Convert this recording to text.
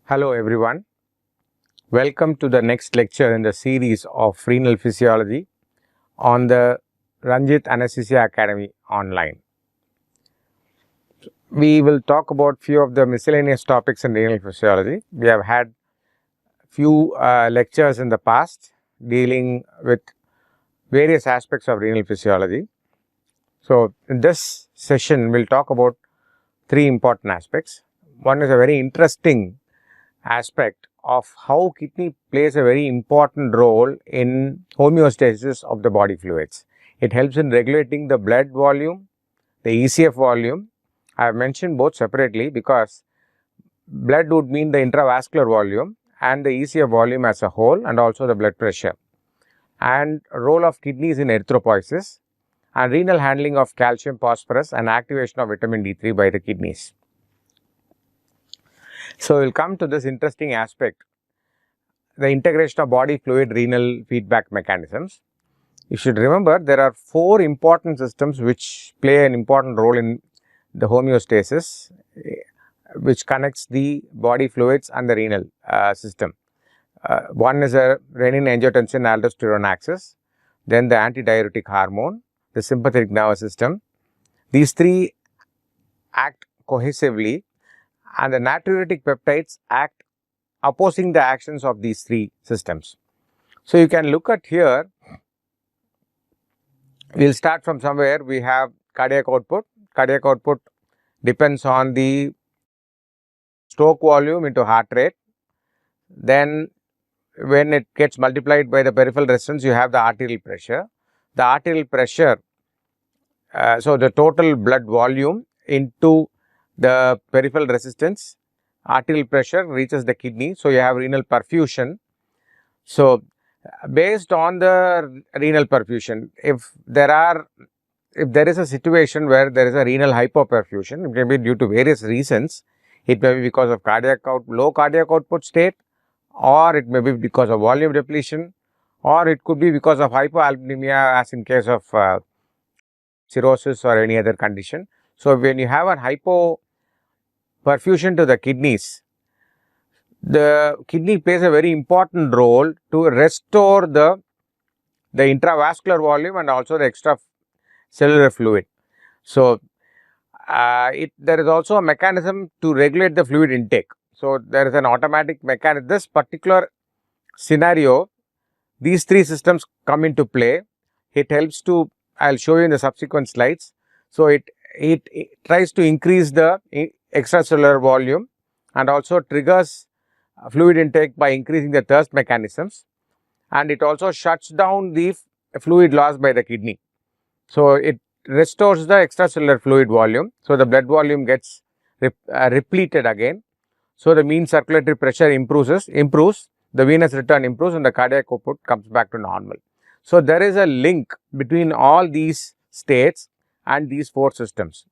Hello everyone, welcome to the next lecture in the series of renal physiology on the Ranjit Anesthesia Academy online. We will talk about few of the miscellaneous topics in renal physiology. We have had few lectures in the past dealing with various aspects of renal physiology. So, in this session we will talk about three important aspects. One is a very interesting aspect of how kidney plays a very important role in homeostasis of the body fluids. It helps in regulating the blood volume, the ECF volume. I have mentioned both separately because blood would mean the intravascular volume and the ECF volume as a whole, and also the blood pressure, and role of kidneys in erythropoiesis, and renal handling of calcium, phosphorus, and activation of vitamin D3 by the kidneys. So, we will come to this interesting aspect, the integration of body fluid renal feedback mechanisms. You should remember there are four important systems which play an important role in the homeostasis, which connects the body fluids and the renal system. One is a renin-angiotensin-aldosterone axis, then the antidiuretic hormone, the sympathetic nervous system. These three act cohesively, and the natriuretic peptides act opposing the actions of these three systems. So, you can look at here, we will start from somewhere. We have cardiac output. Cardiac output depends on the stroke volume into heart rate. Then when it gets multiplied by the peripheral resistance, you have the arterial pressure. The arterial pressure, so the total blood volume into the peripheral resistance, arterial pressure reaches the kidney. So, you have renal perfusion. So, based on the renal perfusion, if there is a situation where there is a renal hypoperfusion, it may be due to various reasons. It may be because of low cardiac output state, or it may be because of volume depletion, or it could be because of hypoalbuminemia, as in case of cirrhosis or any other condition. So, when you have a hypoperfusion to the kidneys, the kidney plays a very important role to restore the intravascular volume and also the extracellular fluid. So, there is also a mechanism to regulate the fluid intake. So, there is an automatic mechanism. This particular scenario, these three systems come into play. It helps to, I will show you in the subsequent slides. So, it tries to increase the extracellular volume and also triggers fluid intake by increasing the thirst mechanisms, and it also shuts down the fluid loss by the kidney. So, it restores the extracellular fluid volume. So, the blood volume gets repleted again. So, the mean circulatory pressure improves, the venous return improves, and the cardiac output comes back to normal. So, there is a link between all these states and these four systems.